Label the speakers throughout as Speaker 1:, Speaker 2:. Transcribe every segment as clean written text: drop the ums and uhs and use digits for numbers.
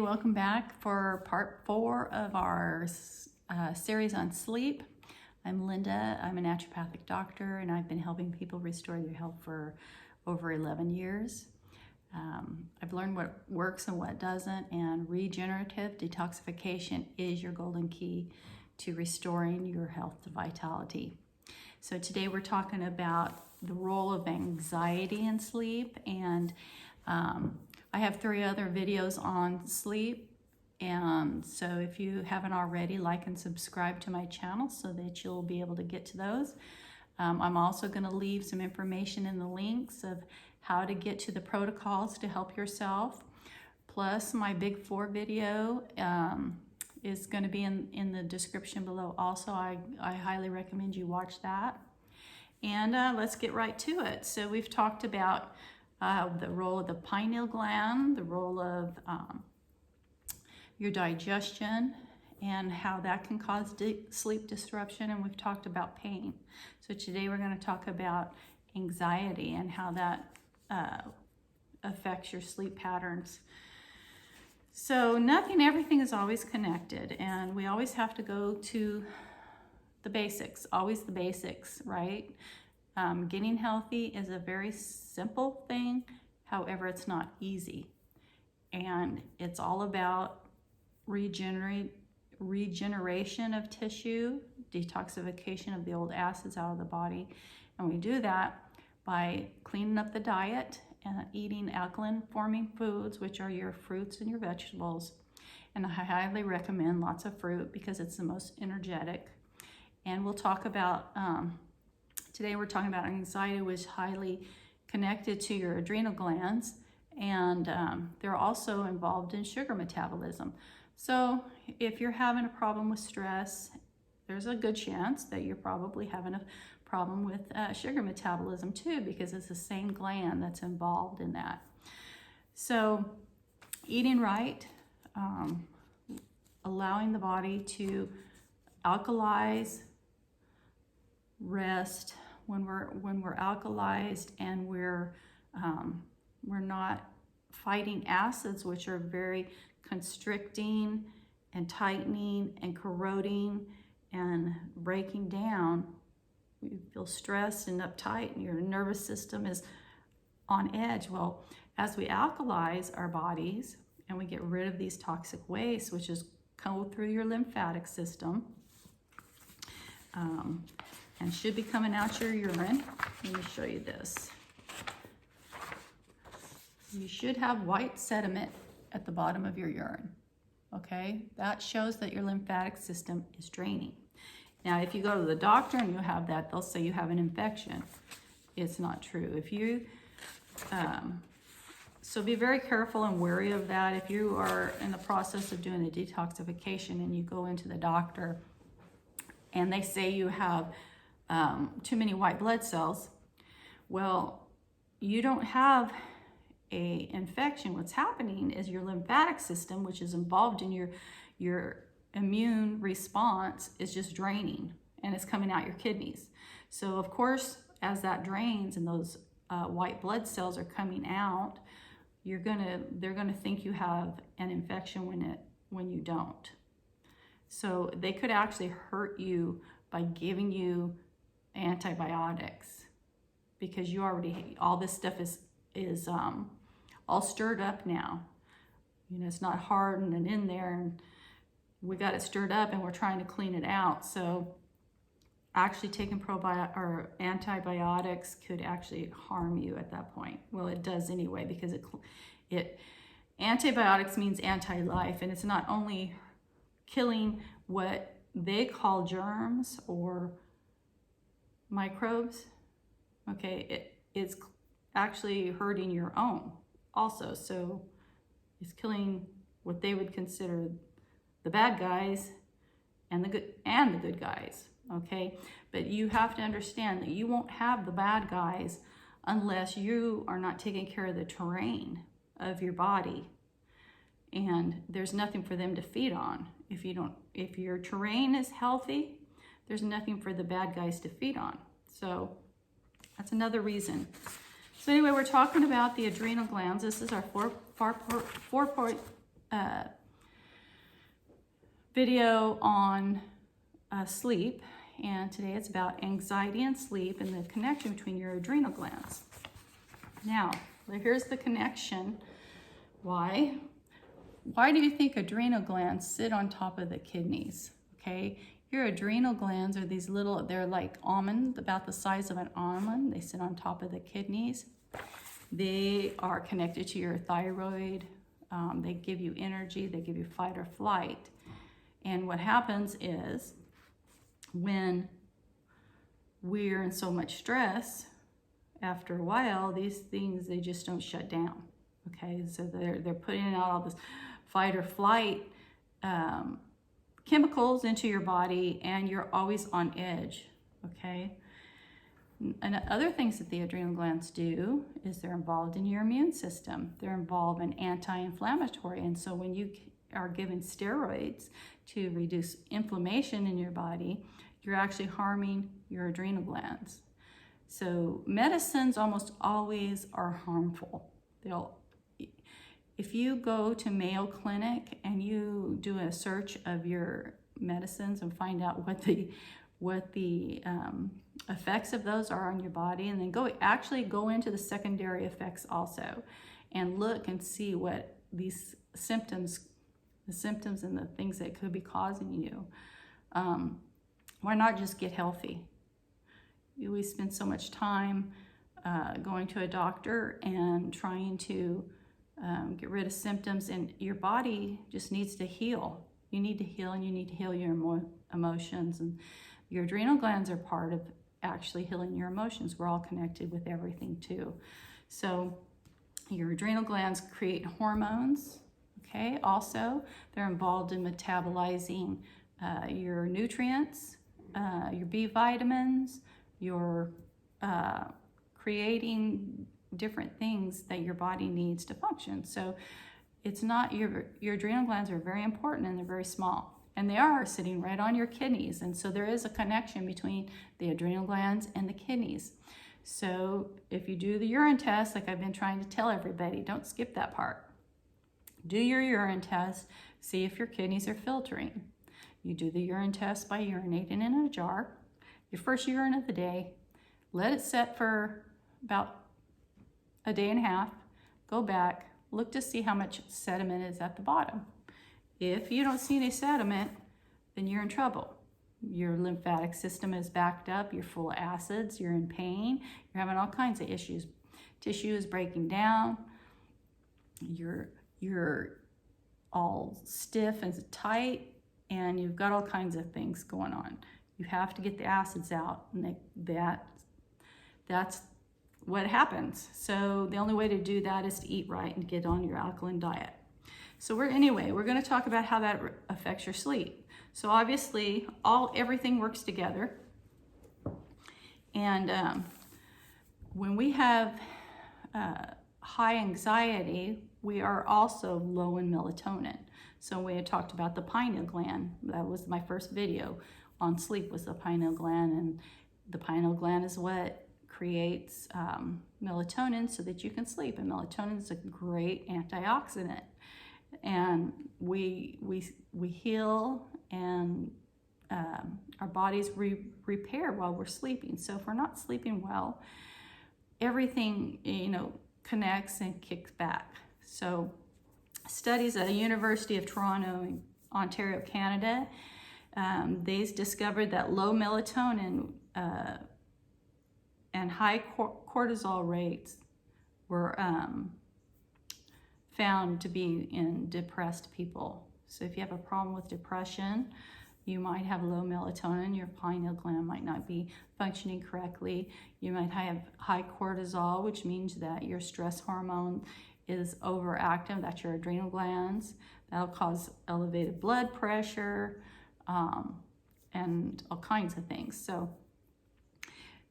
Speaker 1: welcome back for part 4 of our series on sleep. I'm Linda. I'm a naturopathic doctor, and I've been helping people restore their health for over 11 years. I've learned what works and what doesn't, and regenerative detoxification is your golden key to restoring your health to vitality. So today we're talking about the role of anxiety in sleep, and I have 3 other videos on sleep, and so if you haven't already, like and subscribe to my channel so that you'll be able to get to those. I'm also going to leave some information in the links of how to get to the protocols to help yourself. Plus, my Big 4 video is going to be in the description below. Also, I highly recommend you watch that. And let's get right to it. So we've talked about the role of the pineal gland, the role of your digestion, and how that can cause sleep disruption, and we've talked about pain. So today we're going to talk about anxiety and how that affects your sleep patterns. So everything is always connected, and we always have to go to the basics, always the basics, right? Getting healthy is a very simple thing. However, it's not easy. And it's all about regeneration of tissue, detoxification of the old acids out of the body. And we do that by cleaning up the diet and eating alkaline forming foods, which are your fruits and your vegetables. And I highly recommend lots of fruit because it's the most energetic. And we'll talk about today we're talking about anxiety, which is highly connected to your adrenal glands, and they're also involved in sugar metabolism. So if you're having a problem with stress, there's a good chance that you're probably having a problem with sugar metabolism too, because it's the same gland that's involved in that. So eating right, allowing the body to alkalize, rest. When we're alkalized and we're not fighting acids, which are very constricting and tightening and corroding and breaking down, you feel stressed and uptight and your nervous system is on edge. Well, as we alkalize our bodies and we get rid of these toxic wastes, which is go through your lymphatic system, and should be coming out your urine. Let me show you this. You should have white sediment at the bottom of your urine, okay? That shows that your lymphatic system is draining. Now, if you go to the doctor and you have that, they'll say you have an infection. It's not true. If you, so be very careful and wary of that. If you are in the process of doing a detoxification and you go into the doctor and they say you have too many white blood cells, well, you don't have a infection. What's happening is your lymphatic system, which is involved in your immune response, is just draining, and it's coming out your kidneys. So of course, as that drains and those white blood cells are coming out, they're gonna think you have an infection when you don't. So they could actually hurt you by giving you antibiotics, because you already, all this stuff is all stirred up now. You know, it's not hardened and in there, and we got it stirred up and we're trying to clean it out. So actually taking antibiotics could actually harm you at that point. Well, it does anyway, because antibiotics means anti-life, and it's not only killing what they call germs or microbes, okay, it's actually hurting your own also. So it's killing what they would consider the bad guys and the good guys, okay? But you have to understand that you won't have the bad guys unless you are not taking care of the terrain of your body, and there's nothing for them to feed on. If your terrain is healthy, there's nothing for the bad guys to feed on. So that's another reason. So anyway, we're talking about the adrenal glands. This is our four-point video on sleep, and today it's about anxiety and sleep and the connection between your adrenal glands. Now, here's the connection. Why do you think adrenal glands sit on top of the kidneys? Okay, your adrenal glands are these little, they're like almond, about the size of an almond. They sit on top of the kidneys. They are connected to your thyroid. They give you energy, they give you fight or flight. And what happens is when we're in so much stress, after a while, these things, they just don't shut down. Okay, so they're putting out all this fight or flight chemicals into your body, and you're always on edge. Okay, and other things that the adrenal glands do is they're involved in your immune system. They're involved in anti-inflammatory, and so when you are given steroids to reduce inflammation in your body, you're actually harming your adrenal glands. So medicines almost always are harmful. If you go to Mayo Clinic and you do a search of your medicines and find out what the effects of those are on your body, and then go into the secondary effects also, and look and see what these symptoms, and the things that could be causing you. Why not just get healthy? We spend so much time going to a doctor and trying to get rid of symptoms, and your body just needs to heal. You need to heal, and you need to heal your emotions, and your adrenal glands are part of actually healing your emotions. We're all connected with everything too. So your adrenal glands create hormones. Okay, also they're involved in metabolizing your nutrients, your B vitamins, your creating different things that your body needs to function. So it's not, your adrenal glands are very important, and they're very small, and they are sitting right on your kidneys. And so there is a connection between the adrenal glands and the kidneys. So if you do the urine test, like I've been trying to tell everybody, don't skip that part. Do your urine test, see if your kidneys are filtering. You do the urine test by urinating in a jar, your first urine of the day. Let it set for about a day and a half. Go back, look to see how much sediment is at the bottom. If you don't see any sediment, then you're in trouble. Your lymphatic system is backed up, you're full of acids, you're in pain, you're having all kinds of issues. Tissue is breaking down, you're all stiff and tight, and you've got all kinds of things going on. You have to get the acids out, and that's what happens. So the only way to do that is to eat right and get on your alkaline diet. So we're going to talk about how that affects your sleep. So obviously everything works together. And when we have high anxiety, we are also low in melatonin. So we had talked about the pineal gland. That was my first video on sleep, was the pineal gland. And the pineal gland is what creates melatonin so that you can sleep. And melatonin is a great antioxidant. And we heal, and our bodies repair while we're sleeping. So if we're not sleeping well, everything connects and kicks back. So studies at the University of Toronto in Ontario, Canada, they discovered that low melatonin and high cortisol rates were found to be in depressed people. So if you have a problem with depression, you might have low melatonin, your pineal gland might not be functioning correctly. You might have high cortisol, which means that your stress hormone is overactive, that's your adrenal glands. That'll cause elevated blood pressure and all kinds of things. So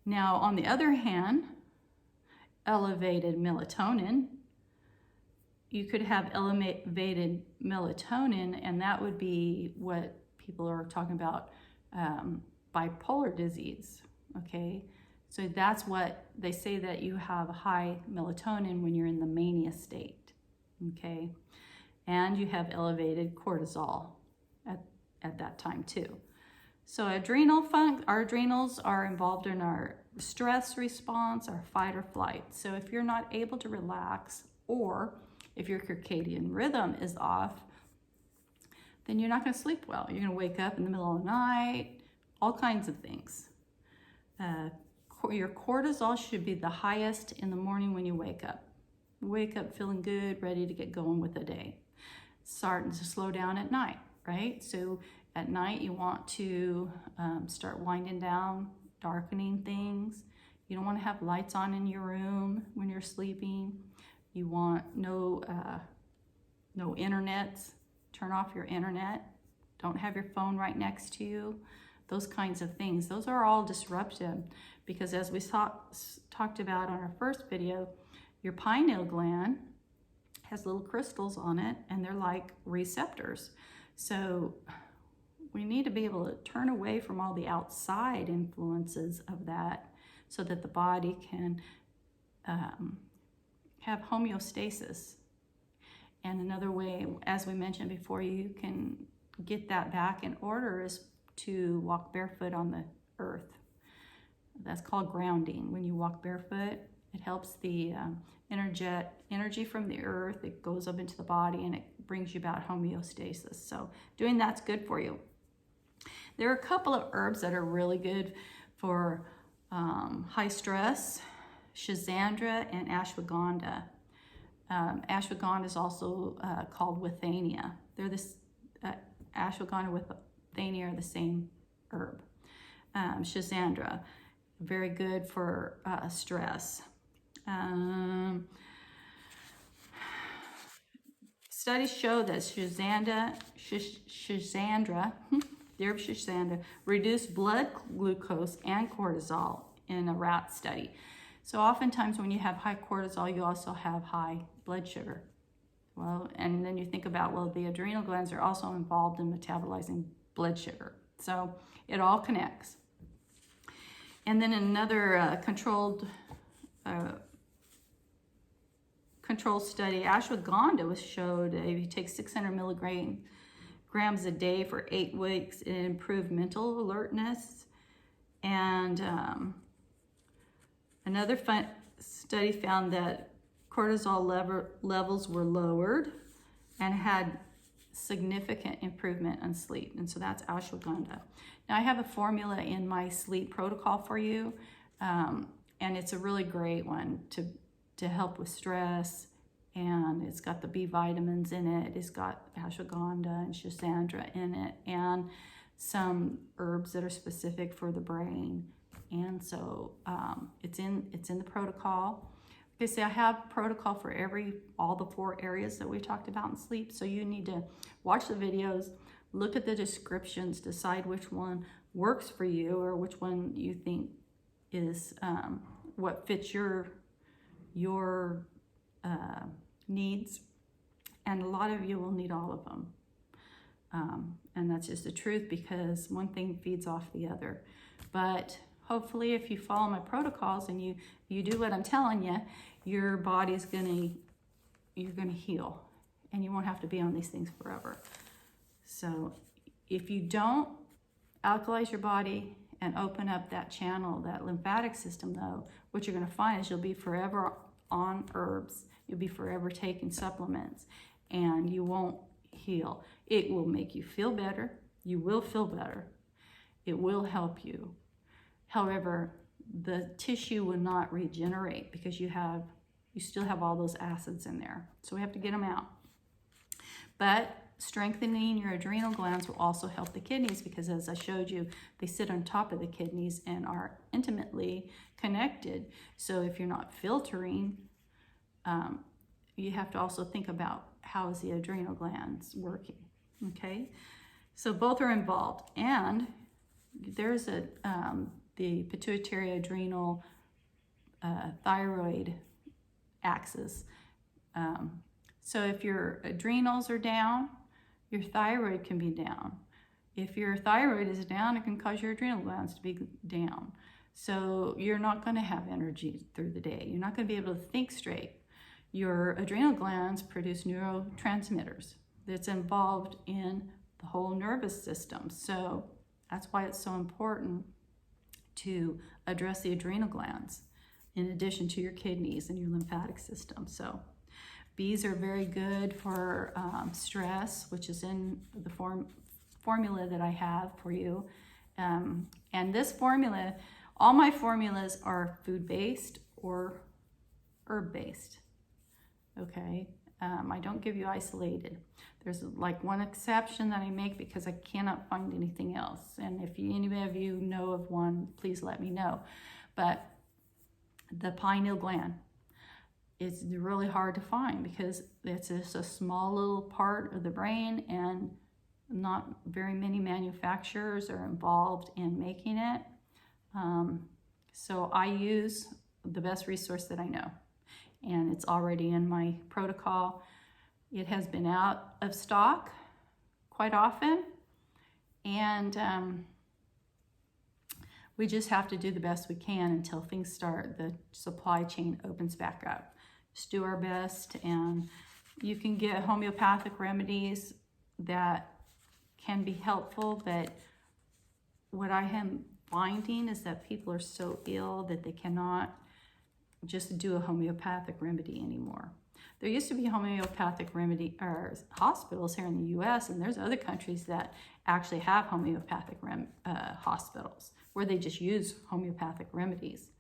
Speaker 1: now on the other hand, elevated melatonin, you could have elevated melatonin, and that would be what people are talking about, bipolar disease, okay? So that's what they say, that you have high melatonin when you're in the mania state, okay? And you have elevated cortisol at that time too. So our adrenals are involved in our stress response, our fight or flight. So if you're not able to relax, or if your circadian rhythm is off, then you're not going to sleep well. You're going to wake up in the middle of the night, all kinds of things. Your cortisol should be the highest in the morning when you wake up. Wake up feeling good, ready to get going with the day. Starting to slow down at night, right? So at night you want to start winding down, darkening things. You don't want to have lights on in your room when you're sleeping. You want no internet. Turn off your internet. Don't have your phone right next to you. Those kinds of things. Those are all disruptive because, as we talked about on our first video, your pineal gland has little crystals on it, and they're like receptors. So we need to be able to turn away from all the outside influences of that so that the body can have homeostasis. And another way, as we mentioned before, you can get that back in order is to walk barefoot on the earth. That's called grounding. When you walk barefoot, it helps the energy from the earth. It goes up into the body and it brings you about homeostasis. So doing that's good for you. There are a couple of herbs that are really good for high stress: schizandra and ashwagandha. Ashwagandha is also called withania. They're this ashwagandha with withania are the same herb. Schizandra, very good for stress. Studies show that schizandra, the herb schizandra, reduced blood glucose and cortisol in a rat study. So oftentimes when you have high cortisol, you also have high blood sugar. Well, and then you think about, well, the adrenal glands are also involved in metabolizing blood sugar. So it all connects. And then another controlled study, ashwagandha was showed if you take 600 milligrams a day for 8 weeks, it improved mental alertness. And another study found that cortisol levels were lowered and had significant improvement on sleep. And so that's ashwagandha. Now I have a formula in my sleep protocol for you, and it's a really great one to help with stress. And it's got the B vitamins in it. It's got ashwagandha and schizandra in it, and some herbs that are specific for the brain. And so it's in the protocol. Okay, so I have protocol for all the 4 areas that we talked about in sleep. So you need to watch the videos, look at the descriptions, decide which one works for you or which one you think is what fits your needs. And a lot of you will need all of them. And that's just the truth, because one thing feeds off the other. But hopefully if you follow my protocols and you do what I'm telling you, your body's you're gonna heal, and you won't have to be on these things forever. So if you don't alkalize your body and open up that channel, that lymphatic system though, what you're gonna find is you'll be forever on herbs. You'll be forever taking supplements, and you won't heal. It will make you feel better. You will feel better. It will help you. However, the tissue will not regenerate because you still have all those acids in there. So we have to get them out. But strengthening your adrenal glands will also help the kidneys, because as I showed you, they sit on top of the kidneys and are intimately connected. So if you're not filtering, you have to also think about how is the adrenal glands working, okay? So both are involved. And there's the pituitary adrenal thyroid axis. So if your adrenals are down, your thyroid can be down. If your thyroid is down, it can cause your adrenal glands to be down. So you're not going to have energy through the day. You're not going to be able to think straight. Your adrenal glands produce neurotransmitters that's involved in the whole nervous system. So that's why it's so important to address the adrenal glands in addition to your kidneys and your lymphatic system. So bees are very good for stress, which is in the formula that I have for you. And this formula, all my formulas are food-based or herb-based, okay? I don't give you isolated. There's like one exception that I make because I cannot find anything else. And if any of you know of one, please let me know. But the pineal gland is really hard to find because it's just a small little part of the brain, and not very many manufacturers are involved in making it. So I use the best resource that I know, and it's already in my protocol. It has been out of stock quite often, and we just have to do the best we can until things start, the supply chain opens back up. Just do our best, and you can get homeopathic remedies that can be helpful, but what I am finding is that people are so ill that they cannot just do a homeopathic remedy anymore. There used to be homeopathic remedy or hospitals here in the U.S., and there's other countries that actually have homeopathic hospitals where they just use homeopathic remedies.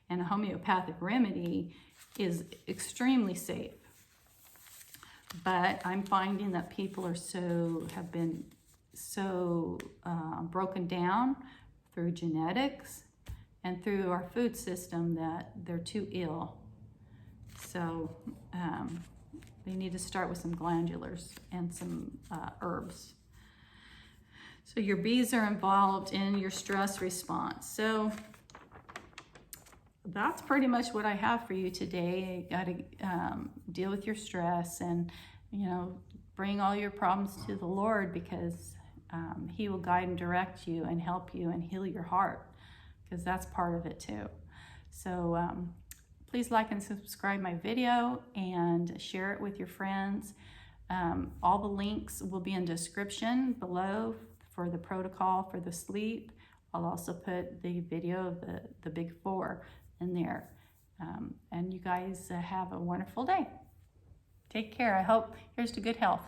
Speaker 1: And a homeopathic remedy is extremely safe. But I'm finding that people are have been so broken down through genetics and through our food system that they're too ill. So they need to start with some glandulars and some herbs. So your bees are involved in your stress response. So that's pretty much what I have for you today. You got to deal with your stress and, bring all your problems to the Lord, because He will guide and direct you and help you and heal your heart, because that's part of it too. So please like and subscribe my video and share it with your friends. All the links will be in description below for the protocol for the sleep. I'll also put the video of the big four in there. And you guys have a wonderful day. Take care. I hope here's to good health.